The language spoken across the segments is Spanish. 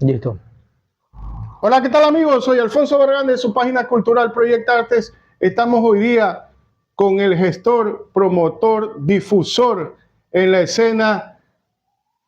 Listo. Hola, ¿qué tal amigos? Soy Alfonso Barragán de su página cultural Proyecta Artes. Estamos hoy día con el gestor, promotor, difusor en la escena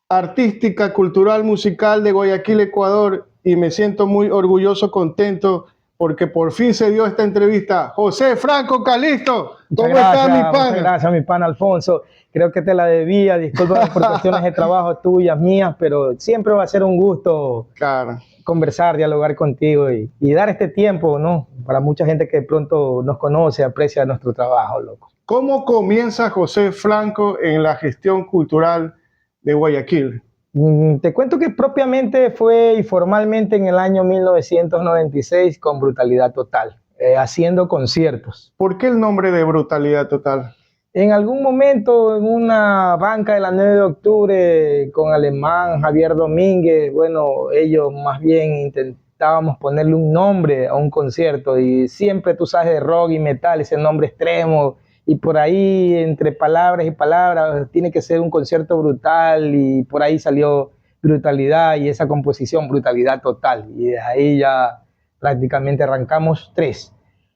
artística, cultural, musical de Guayaquil, Ecuador, y me siento muy orgulloso, contento, porque por fin se dio esta entrevista. José Franco Calisto, ¿cómo está mi pana? Muchas gracias, mi pana Alfonso. Creo que te la debía, discúlpame por cuestiones de trabajo tuyas, mías, pero siempre va a ser un gusto Claro. conversar, dialogar contigo y dar este tiempo, ¿no? Para mucha gente que de pronto nos conoce, aprecia nuestro trabajo, loco. ¿Cómo comienza José Franco en la gestión cultural de Guayaquil? Te cuento que propiamente fue y formalmente en el año 1996 con Brutalidad Total, haciendo conciertos. ¿Por qué el nombre de Brutalidad Total? En algún momento en una banca de la 9 de octubre con Alemán, Javier Domínguez, bueno, ellos más bien intentábamos ponerle un nombre a un concierto y siempre tú sabes de rock y metal, ese nombre extremo y por ahí entre palabras y palabras tiene que ser un concierto brutal y por ahí salió Brutalidad y esa composición Brutalidad Total y de ahí ya prácticamente arrancamos tres.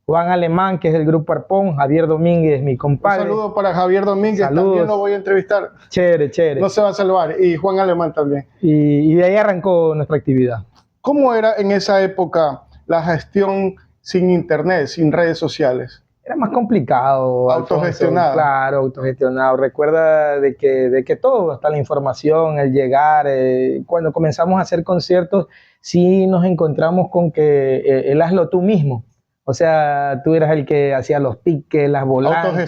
Juan Alemán, que es del grupo Arpón, Javier Domínguez, mi compadre. Un saludo para Javier Domínguez, Saludos. También lo voy a entrevistar. Chévere, chévere. No se va a salvar. Y Juan Alemán también. Y de ahí arrancó nuestra actividad. ¿Cómo era en esa época la gestión sin internet, sin redes sociales? Era más complicado. Autogestionado. Alfonso, claro, autogestionado. Recuerda de que todo, hasta la información, el llegar, cuando comenzamos a hacer conciertos, sí nos encontramos con que el hazlo tú mismo. O sea, tú eras el que hacía los tickets, las volantes,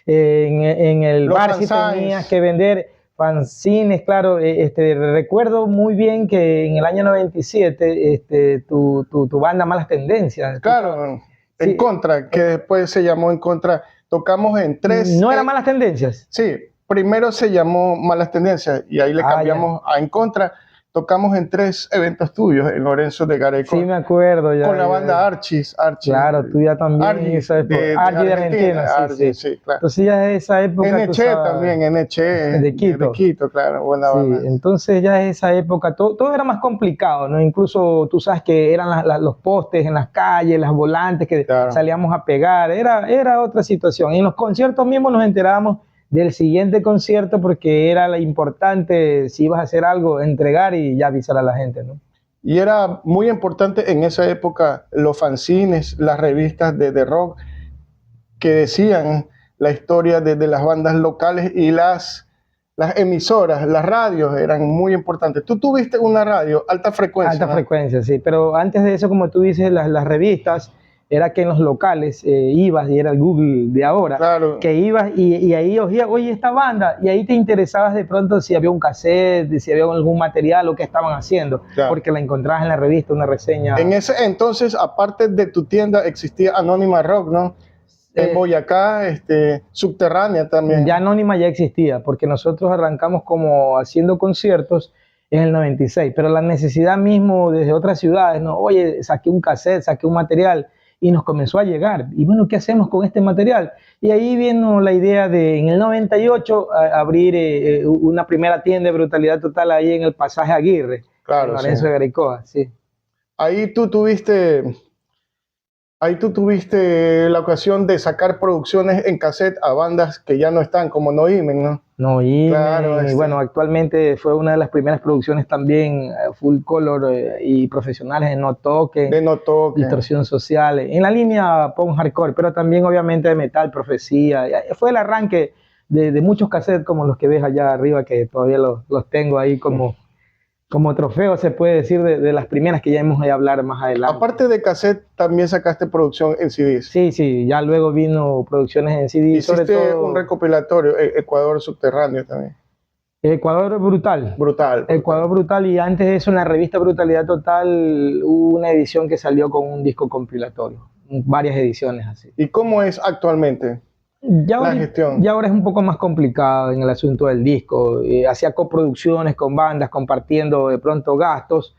en el los bar fansigns. sí tenías que vender fanzines, claro. Recuerdo muy bien que en el año 97 tu banda Malas Tendencias. Claro, Sí. En Contra, que después se llamó En Contra. Tocamos en tres... ¿No era Malas Tendencias? Sí, primero se llamó Malas Tendencias y ahí le cambiamos a En Contra. Tocamos en tres eventos tuyos en Lorenzo de Gareco. Sí, me acuerdo ya. Con la banda Archis. Claro, tú ya también. Archie de Argentina. Sí. Claro. Entonces ya es esa época. NH también, NH. De Quito. De Quito, claro, buena banda. Entonces ya es esa época, todo era más complicado, ¿no? Incluso tú sabes que eran los postes en las calles, las volantes que salíamos a pegar, era otra situación. Y en los conciertos mismos nos enterábamos del siguiente concierto porque era la importante, si ibas a hacer algo, entregar y ya avisar a la gente, ¿no? Y era muy importante en esa época los fanzines, las revistas de rock que decían la historia de las bandas locales y las emisoras, las radios eran muy importantes. Tú tuviste una radio, alta frecuencia. Alta frecuencia, sí, pero antes de eso, como tú dices, las revistas, era que en los locales ibas, y era el Google de ahora, claro. Que ibas y ahí oye, esta banda, y ahí te interesabas de pronto si había un cassette, si había algún material o qué estaban haciendo, claro. Porque la encontrabas en la revista, una reseña. En ese entonces, aparte de tu tienda, existía Anónima Rock, ¿no? En Boyacá, Subterránea también. Ya Anónima ya existía, porque nosotros arrancamos como haciendo conciertos en el 96, pero la necesidad mismo desde otras ciudades, ¿no? Oye, saqué un cassette, saqué un material, y nos comenzó a llegar. Y bueno, ¿qué hacemos con este material? Y ahí vino la idea de, en el 98, abrir una primera tienda de Brutalidad Total ahí en el Pasaje Aguirre, claro, en Lorenzo de Garecoa, sí. Ahí tú tuviste la ocasión de sacar producciones en cassette a bandas que ya no están, como Noimen, ¿no? Noimen, claro, y bueno, actualmente fue una de las primeras producciones también full color y profesionales de No Toque, Distorsión Social, en la línea punk hardcore, pero también obviamente de metal, Profecía. Fue el arranque de muchos cassettes como los que ves allá arriba, que todavía los tengo ahí como trofeo, se puede decir, de las primeras que ya hemos de hablar más adelante. Aparte de cassette, también sacaste producción en CDs. Sí, ya luego vino producciones en CDs. Hiciste sobre todo un recopilatorio, Ecuador Subterráneo también. Ecuador Brutal. Brutal. Ecuador Brutal, y antes de eso en la revista Brutalidad Total hubo una edición que salió con un disco compilatorio, varias ediciones así. ¿Y cómo es actualmente? La gestión. Ya ahora es un poco más complicado en el asunto del disco. Hacía coproducciones con bandas, compartiendo de pronto gastos,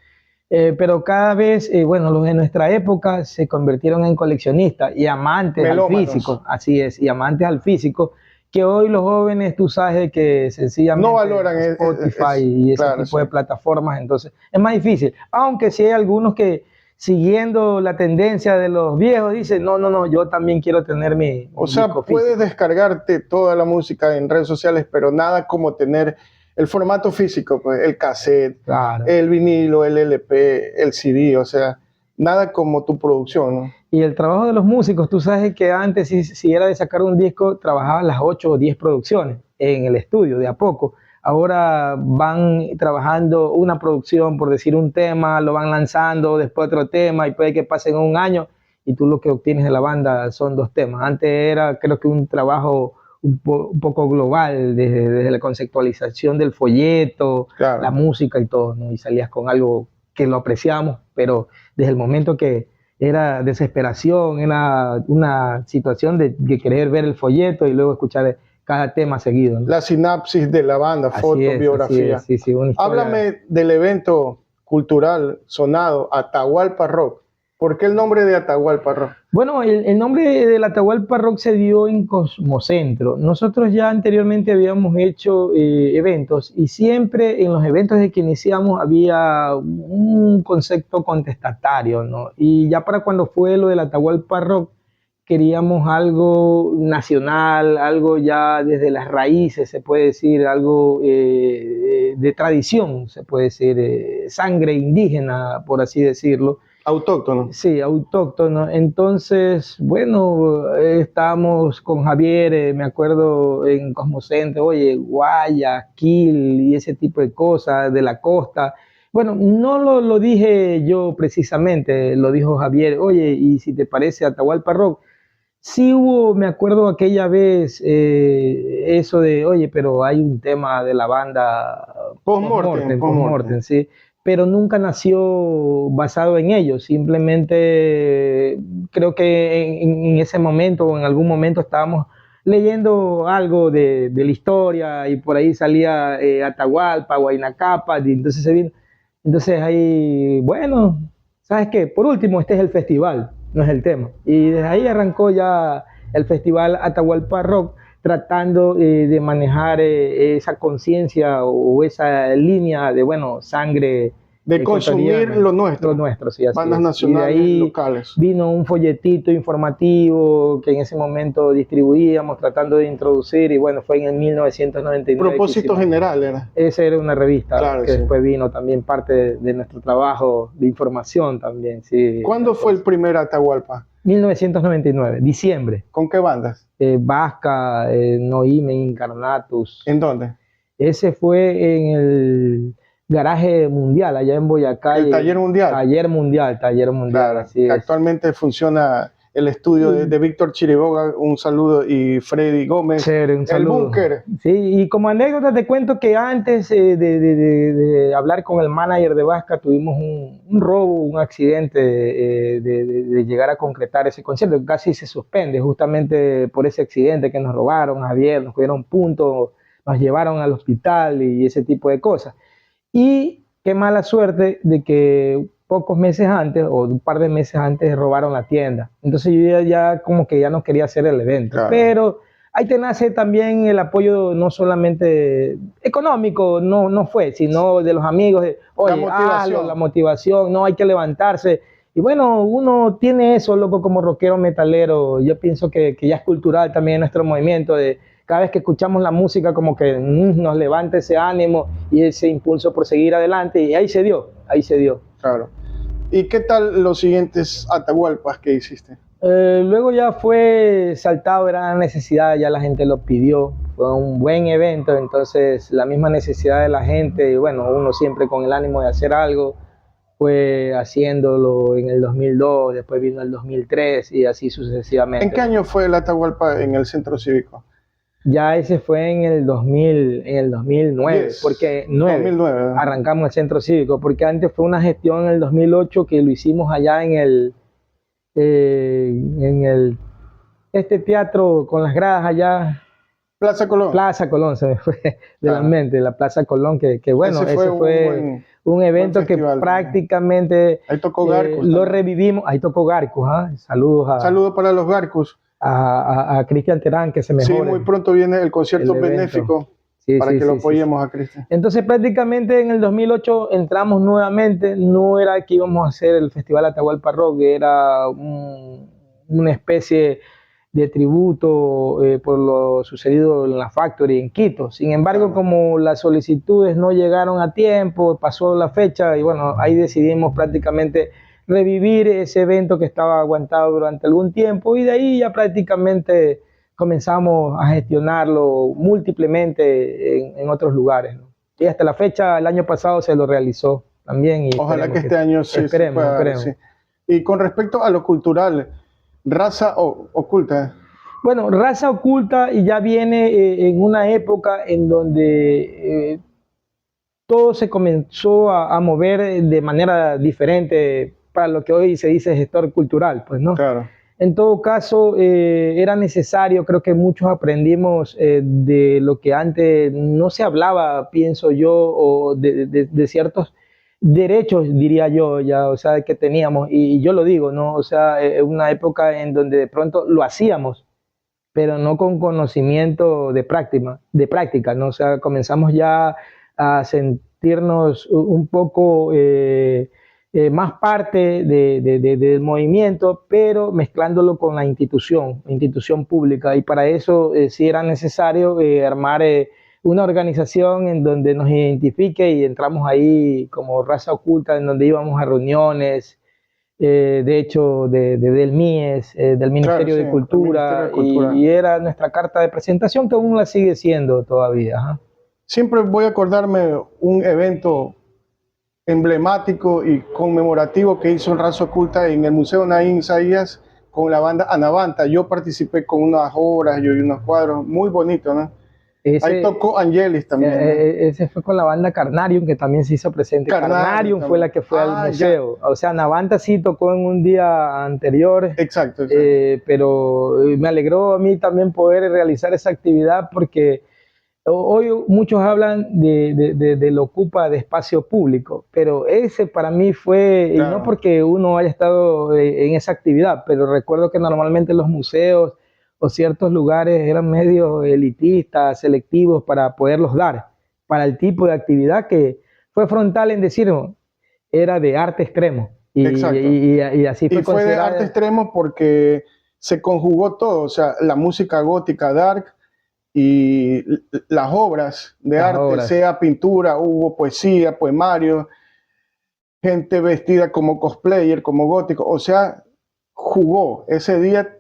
pero cada vez, bueno, los de nuestra época se convirtieron en coleccionistas y amantes al físico, así es, y amantes al físico, que hoy los jóvenes, tú sabes que sencillamente no valoran Spotify y ese claro, tipo sí. de plataformas, entonces es más difícil. Aunque sí hay algunos que siguiendo la tendencia de los viejos dicen, no, yo también quiero tener mi O sea, disco puedes físico. descargarte toda la música en redes sociales, pero nada como tener el formato físico, pues, el cassette, Claro. el vinilo, el LP, el CD, o sea, nada como tu producción, ¿no? Y el trabajo de los músicos, tú sabes que antes, si era de sacar un disco, trabajaban las 8 o 10 producciones en el estudio, de a poco. Ahora van trabajando una producción, por decir un tema, lo van lanzando, después otro tema, y puede que pasen un año y tú lo que obtienes de la banda son 2 temas. Antes era, creo que un trabajo un poco global, desde la conceptualización del folleto, Claro. la música y todo, ¿no? Y salías con algo que lo apreciamos, pero desde el momento que era desesperación, era una situación de querer ver el folleto y luego escuchar cada tema seguido, ¿no? La sinapsis de la banda, Así fotos, es, biografía. sí, una historia. Háblame del evento cultural sonado Atahualpa Rock. ¿Por qué el nombre de Atahualpa Rock? Bueno, el nombre del Atahualpa Rock se dio en Cosmocentro. Nosotros ya anteriormente habíamos hecho eventos y siempre en los eventos de que iniciamos había un concepto contestatario, ¿no? Y ya para cuando fue lo del Atahualpa Rock, queríamos algo nacional, algo ya desde las raíces, se puede decir, algo de tradición, se puede decir, sangre indígena, por así decirlo. Autóctono. Sí, autóctono. Entonces, bueno, estábamos con Javier, me acuerdo en Cosmocentro, oye, Guayaquil y ese tipo de cosas, de la costa. Bueno, no lo dije yo precisamente, lo dijo Javier, oye, y si te parece Atahualpa Rock, sí hubo, me acuerdo aquella vez, eso de, oye, pero hay un tema de la banda Post-mortem. sí, pero nunca nació basado en ello, simplemente creo que en ese momento o en algún momento estábamos leyendo algo de la historia y por ahí salía Atahualpa, Huayna Cápac, y entonces se vino, entonces ahí, bueno, ¿sabes qué? Por último, este es el festival, no es el tema. Y desde ahí arrancó ya el festival Atahualpa Rock, tratando de manejar esa conciencia o esa línea de, bueno, sangre de consumir lo nuestro, sí, así bandas es. nacionales, Y de ahí locales. vino un folletito informativo que en ese momento distribuíamos, tratando de introducir, y bueno, fue en el 1999. Propósito general era. Esa era una revista Claro, que sí. después vino también parte de nuestro trabajo de información también, sí. ¿Cuándo fue el primer Atahualpa? 1999, diciembre. ¿Con qué bandas? Vasca, Noime, Incarnatus. ¿En dónde? Ese fue en el Garaje Mundial, allá en Boyacá. ¿El Taller Mundial? Taller Mundial, Claro, así es. actualmente funciona el estudio de Víctor Chiriboga, un saludo, y Freddy Gómez, Chévere, un saludo. el búnker. Sí, y como anécdota te cuento que antes de hablar con el manager de Vasca tuvimos un robo, un accidente de llegar a concretar ese concierto, casi se suspende justamente por ese accidente que nos robaron, Javier, nos cogieron puntos, nos llevaron al hospital y ese tipo de cosas. Y qué mala suerte de que pocos meses antes o un par de meses antes robaron la tienda. Entonces yo ya como que ya no quería hacer el evento. Claro. Pero ahí te nace también el apoyo no solamente económico, no fue, sino de los amigos, de, oye, la motivación, no hay que levantarse. Y bueno, uno tiene eso, loco, como rockero metalero. Yo pienso que ya es cultural también nuestro movimiento de cada vez que escuchamos la música como que nos levanta ese ánimo y ese impulso por seguir adelante, y ahí se dio. Claro. ¿Y qué tal los siguientes Atahualpas que hiciste? Luego ya fue saltado, era la necesidad, ya la gente lo pidió, fue un buen evento, entonces la misma necesidad de la gente, y bueno, uno siempre con el ánimo de hacer algo, fue haciéndolo en el 2002, después vino el 2003 y así sucesivamente. ¿En qué año fue el Atahualpa en el Centro Cívico? Ya ese fue en el 2009, yes. Porque 2009 arrancamos el Centro Cívico, porque antes fue una gestión en el 2008 que lo hicimos allá en este teatro con las gradas allá. Plaza Colón. Plaza Colón, se me fue de la mente, la Plaza Colón, que bueno, ese fue un evento que prácticamente ahí tocó Garcus, lo revivimos, ahí tocó Garcus, ¿eh? Saludos para los Garcus. a Cristian Terán que se Sí, mejore muy pronto viene el concierto el evento. benéfico Sí, para sí, que lo sí, sí, apoyemos a Cristian. Entonces prácticamente en el 2008 entramos nuevamente, no era que íbamos a hacer el Festival Atahualpa Rock, era una especie de tributo por lo sucedido en la Factory en Quito. Sin embargo, Claro. como las solicitudes no llegaron a tiempo, pasó la fecha y bueno, ahí decidimos prácticamente revivir ese evento que estaba aguantado durante algún tiempo y de ahí ya prácticamente comenzamos a gestionarlo múltiplemente en otros lugares, ¿no? Y hasta la fecha, el año pasado se lo realizó también. Y Ojalá que este año sí se pueda dar, sí. Y con respecto a lo cultural, raza oculta. Bueno, Raza Oculta y ya viene en una época en donde todo se comenzó a mover de manera diferente para lo que hoy se dice gestor cultural, pues, ¿no? Claro. En todo caso, era necesario, creo que muchos aprendimos de lo que antes no se hablaba, pienso yo, o de ciertos derechos, diría yo, ya, o sea, que teníamos, y yo lo digo, ¿no? O sea, una época en donde de pronto lo hacíamos, pero no con conocimiento de práctica, ¿no? O sea, comenzamos ya a sentirnos un poco más parte del movimiento, pero mezclándolo con la institución pública, y para eso sí era necesario armar una organización en donde nos identifique y entramos ahí como Raza Oculta, en donde íbamos a reuniones, de hecho, del MIES, del Ministerio Claro, de sí, el Ministerio Cultura, de Cultura. y era nuestra carta de presentación que aún la sigue siendo todavía. Ajá. Siempre voy a acordarme un evento emblemático y conmemorativo que hizo el Raza Oculta en el Museo Naín Isaías con la banda Anavanta. Yo participé con unas obras y unos cuadros muy bonitos, ¿no? Ahí Ese, tocó Angelis también, ¿no? ese fue con la banda Carnarium, que también se hizo presente. Carnarium Carnarium fue la también. que fue al Ya. museo. O sea, Navanta sí tocó en un día anterior, Exacto. pero me alegró a mí también poder realizar esa actividad porque hoy muchos hablan del ocupa de espacio público, pero ese para mí fue, y no Claro. porque uno haya estado en esa actividad, pero recuerdo que normalmente los museos o ciertos lugares eran medio elitistas, selectivos para poderlos dar, para el tipo de actividad que fue frontal en decir, no, era de arte extremo. Exacto. Y así fue Y fue de arte considerada. extremo porque se conjugó todo, o sea, la música gótica dark y las obras de Las arte, obras. sea pintura, hubo poesía, poemario, gente vestida como cosplayer, como gótico, o sea, jugó, ese día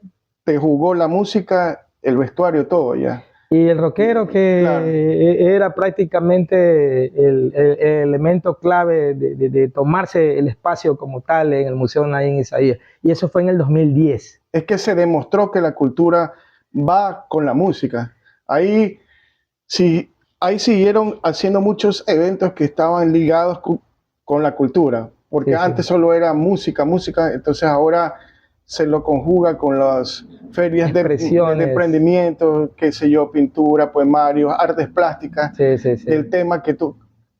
te jugó la música, el vestuario, todo ya. Y el rockero Claro, que era prácticamente el elemento clave de tomarse el espacio como tal en el Museo Naín Isaías. Y eso fue en el 2010. es que se demostró que la cultura va con la música. Ahí, sí, ahí siguieron haciendo muchos eventos que estaban ligados con la cultura, porque Sí, antes sí. solo era música, música, entonces ahora se lo conjuga con las ferias de Expresiones. emprendimiento, qué sé yo, pintura, poemarios, artes plásticas, Sí, sí, sí. del tema que tú,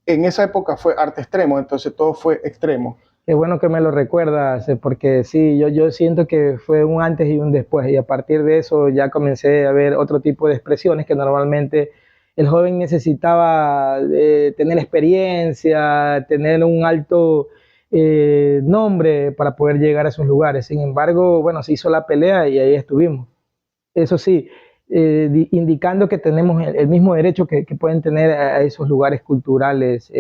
en esa época fue arte extremo, entonces todo fue extremo. Qué bueno que me lo recuerdas, porque sí, yo siento que fue un antes y un después, y a partir de eso ya comencé a ver otro tipo de expresiones que normalmente el joven necesitaba tener experiencia, tener un alto nombre para poder llegar a esos lugares. Sin embargo, bueno, se hizo la pelea y ahí estuvimos. Eso sí, indicando que tenemos el mismo derecho que pueden tener a esos lugares culturales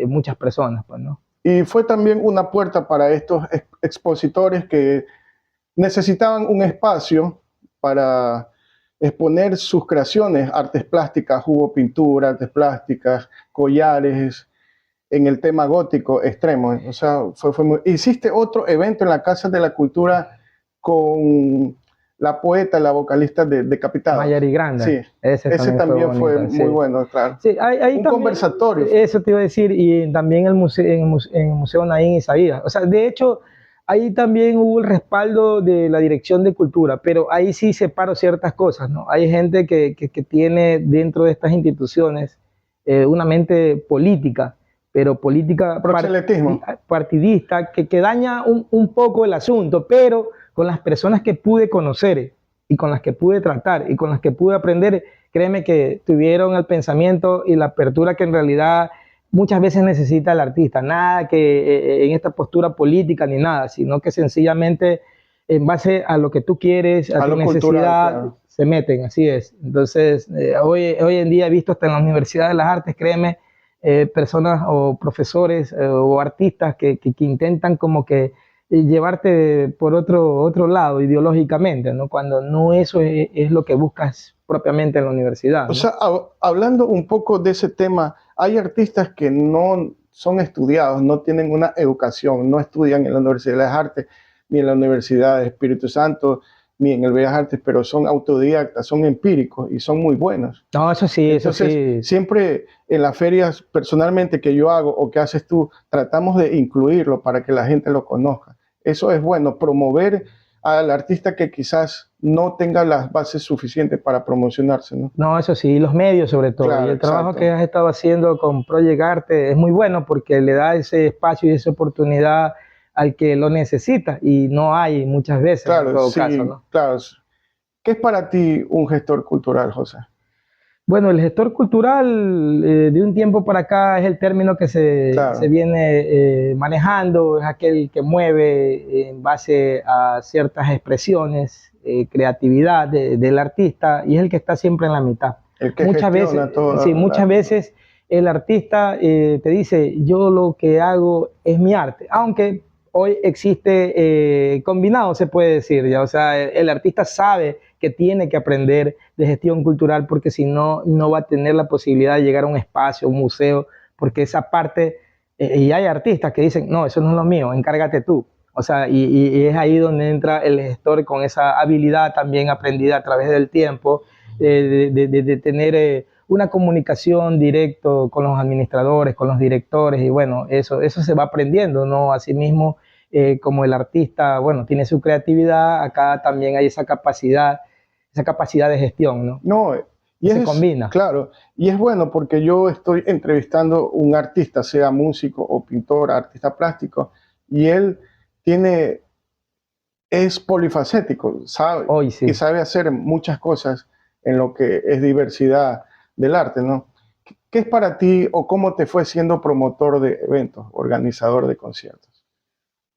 muchas personas, pues, ¿no? Y fue también una puerta para estos expositores que necesitaban un espacio para exponer sus creaciones, artes plásticas, hubo pintura, artes plásticas, collares, en el tema gótico extremo. O sea, hiciste otro evento en la Casa de la Cultura con la poeta, la vocalista de Decapitados. Mayari Granda, Sí, ese también fue bonito, muy sí. bueno, claro. Sí, hay Un también, conversatorio. eso te iba a decir, y también en el Museo Naín Isaías. O sea, de hecho, ahí también hubo el respaldo de la Dirección de Cultura, pero ahí sí separo ciertas cosas, ¿no? Hay gente que tiene dentro de estas instituciones una mente política, pero política Proselitismo. partidista, que daña un poco el asunto, pero con las personas que pude conocer, y con las que pude tratar y con las que pude aprender, créeme que tuvieron el pensamiento y la apertura que en realidad muchas veces necesita el artista. Nada que en esta postura política ni nada, sino que sencillamente en base a lo que tú quieres, a A tu lo cultural, necesidad, claro. se meten, así es. Entonces, hoy en día he visto hasta en la Universidad de las Artes, créeme, personas o profesores o artistas que intentan como que llevarte por otro lado ideológicamente, ¿no? Cuando no eso es lo que buscas propiamente en la universidad, O ¿no? sea, hablando un poco de ese tema, hay artistas que no son estudiados, no tienen una educación, no estudian en la Universidad de las Artes, ni en la Universidad de Espíritu Santo, ni en el Bellas Artes, pero son autodidactas, son empíricos y son muy buenos. No, eso Entonces, sí. siempre en las ferias, personalmente que yo hago o que haces tú, tratamos de incluirlo para que la gente lo conozca. Eso es bueno, promover al artista que quizás no tenga las bases suficientes para promocionarse, ¿no? No, eso sí, los medios sobre todo. Y Claro, el trabajo que exacto. has estado haciendo con Project Arte es muy bueno porque le da ese espacio y esa oportunidad al que lo necesita y no hay muchas veces en Claro, todo caso, sí, ¿no? claro. ¿Qué es para ti un gestor cultural, José? Bueno, el gestor cultural de un tiempo para acá es el término que se Claro, viene manejando, es aquel que mueve en base a ciertas expresiones, creatividad del artista y es el que está siempre en la mitad. el que Muchas veces, gestiona toda sí, muchas la... veces el artista te dice, yo lo que hago es mi arte, aunque hoy existe combinado, se puede decir, ya, o sea, el artista sabe que tiene que aprender de gestión cultural porque si no, no va a tener la posibilidad de llegar a un espacio, un museo, porque esa parte, y hay artistas que dicen, no, eso no es lo mío, encárgate tú. O sea, y es ahí donde entra el gestor con esa habilidad también aprendida a través del tiempo, de tener una comunicación directo con los administradores, con los directores, y bueno, eso se va aprendiendo, ¿no? Asimismo, como el artista, bueno, tiene su creatividad, acá también hay esa capacidad de gestión, ¿no? No, Y y se es, combina. claro, y es bueno porque yo estoy entrevistando un artista, sea músico o pintor, artista plástico, y él tiene, es polifacético, sabe, Hoy y sí. sabe hacer muchas cosas en lo que es diversidad del arte, ¿no? ¿Qué es para ti o cómo te fue siendo promotor de eventos, organizador de conciertos?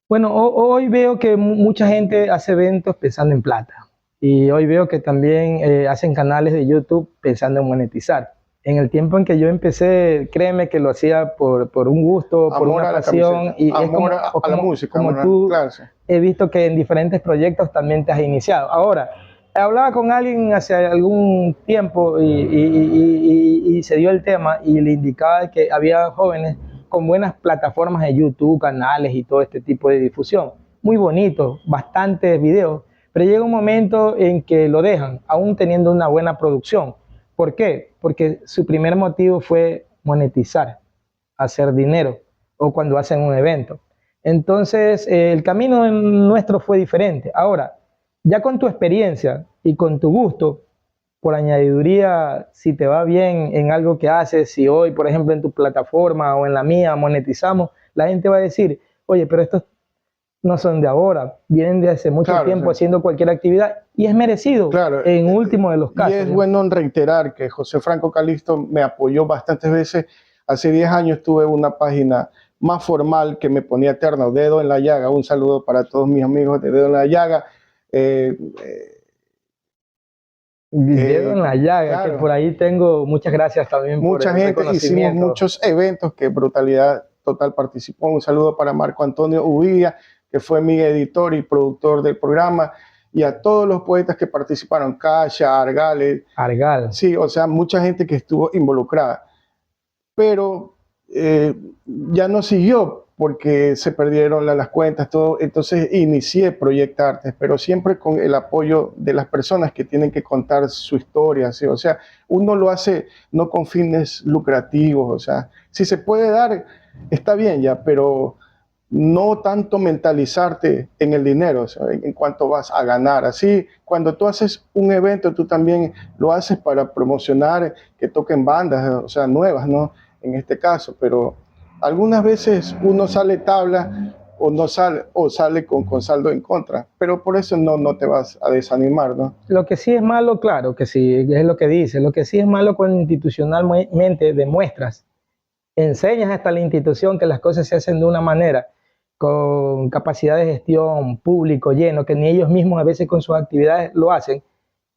Bueno, hoy veo que mucha gente hace eventos pensando en plata. Y hoy veo que también hacen canales de YouTube pensando en monetizar. En el tiempo en que yo empecé, créeme que lo hacía por un gusto, por Amor una a la pasión, camiseta, y es amor como, o a la como, música, como amor a, tú claro, sí. he visto que en diferentes proyectos también te has iniciado. Ahora, hablaba con alguien hace algún tiempo y se dio el tema y le indicaba que había jóvenes con buenas plataformas de YouTube, canales y todo este tipo de difusión. Muy bonito, bastantes videos, pero llega un momento en que lo dejan, aún teniendo una buena producción. ¿Por qué? Porque su primer motivo fue monetizar, hacer dinero, o cuando hacen un evento. Entonces, el camino nuestro fue diferente. Ahora, ya con tu experiencia y con tu gusto, por añadiduría, si te va bien en algo que haces, si hoy, por ejemplo, en tu plataforma o en la mía monetizamos, la gente va a decir, oye, pero estos no son de ahora, vienen de hace mucho Claro, tiempo sí. haciendo cualquier actividad y es merecido Claro, en último de los y casos, es ¿ya? bueno reiterar que José Franco Calisto me apoyó bastantes veces. Hace 10 años tuve una página más formal que me ponía eterno, Dedo en la Llaga. Un saludo para todos mis amigos de Dedo en la Llaga. Eh, Dedo en la llaga, que por claro, ahí tengo, muchas gracias también por mucha el gente, hicimos reconocimiento. muchos eventos que Brutalidad Total participó. Un saludo para Marco Antonio Uvilla, que fue mi editor y productor del programa, y a todos los poetas que participaron, Kasia, Argales, Argal. sí, o sea, mucha gente que estuvo involucrada, pero ya no siguió porque se perdieron las cuentas, todo. Entonces inicié Proyecta Artes, pero siempre con el apoyo de las personas que tienen que contar su historia, ¿sí? O sea, uno lo hace no con fines lucrativos, o sea, si se puede dar, está bien ya, pero no tanto mentalizarte en el dinero, o sea, en cuanto vas a ganar. Así, cuando tú haces un evento, tú también lo haces para promocionar que toquen bandas, o sea, nuevas, ¿no? En este caso, pero algunas veces uno sale tabla o no sale, o sale con saldo en contra, pero por eso no te vas a desanimar, ¿no? Lo que sí es malo, claro que sí, es lo que dice, lo que sí es malo cuando institucionalmente demuestras, enseñas hasta la institución que las cosas se hacen de una manera, con capacidad de gestión, público lleno, que ni ellos mismos a veces con sus actividades lo hacen,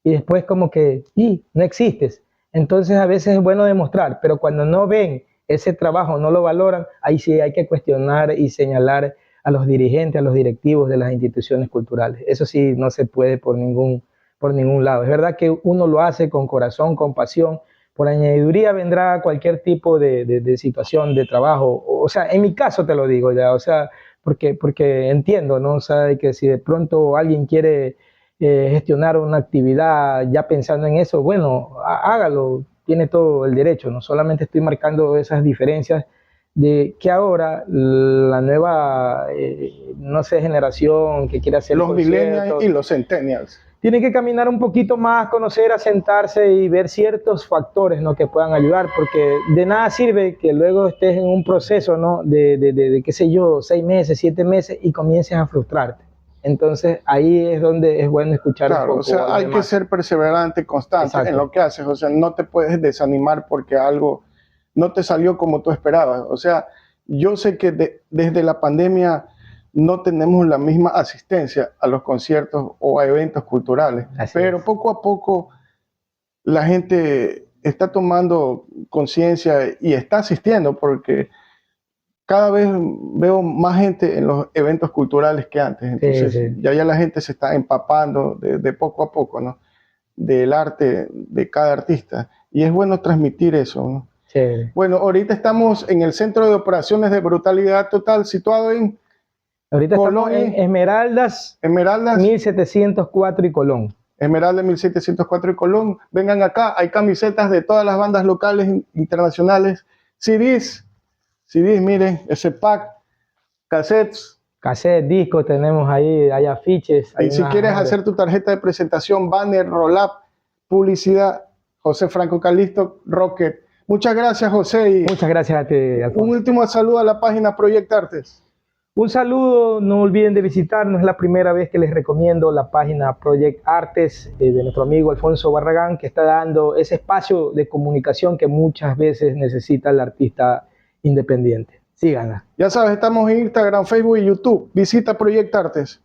y después como que, y no existes. Entonces a veces es bueno demostrar, pero cuando no ven ese trabajo, no lo valoran, ahí sí hay que cuestionar y señalar a los dirigentes, a los directivos de las instituciones culturales. Eso sí no se puede por ningún lado. Es verdad que uno lo hace con corazón, con pasión. Por añadiduría vendrá cualquier tipo de situación, de trabajo. O sea, en mi caso te lo digo ya, o sea, porque entiendo, ¿no? O sea, que si de pronto alguien quiere gestionar una actividad ya pensando en eso, bueno, hágalo, tiene todo el derecho, no solamente estoy marcando esas diferencias de que ahora la nueva, no sé, generación que quiere hacer Los millennials y los centennials. Tiene que caminar un poquito más, conocer, asentarse y ver ciertos factores, ¿no?, que puedan ayudar, porque de nada sirve que luego estés en un proceso, ¿no?, de qué sé yo, 6 meses, 7 meses y comiences a frustrarte. Entonces ahí es donde es bueno escuchar claro, un poco. O sea, hay que ser perseverante, constante. Exacto. En lo que haces. O sea, no te puedes desanimar porque algo no te salió como tú esperabas. O sea, yo sé que desde la pandemia no tenemos la misma asistencia a los conciertos o a eventos culturales, pero poco a poco la gente está tomando conciencia y está asistiendo, porque cada vez veo más gente en los eventos culturales que antes. Entonces ya la gente se está empapando de poco a poco, ¿no?, del arte de cada artista, y es bueno transmitir eso, ¿no? Bueno, ahorita estamos en el Centro de Operaciones de Brutalidad Total, situado en ahorita Colón, estamos en Esmeraldas 1704 y Colón. Esmeralda 1704 y Colón. Vengan acá, hay camisetas de todas las bandas locales, internacionales, CDs, miren, ese pack, cassettes, discos, tenemos ahí, hay afiches. Y si quieres hacer tu tarjeta de presentación, banner, roll-up, publicidad, José Franco Calisto, Rocket. Muchas gracias, José. Y muchas gracias a ti, Alfonso. Un último saludo a la página Project Artes. Un saludo, no olviden de visitarnos, es la primera vez que les recomiendo la página Project Artes de nuestro amigo Alfonso Barragán, que está dando ese espacio de comunicación que muchas veces necesita el artista independiente. Síganla. Ya sabes, estamos en Instagram, Facebook y YouTube. Visita Project Artes.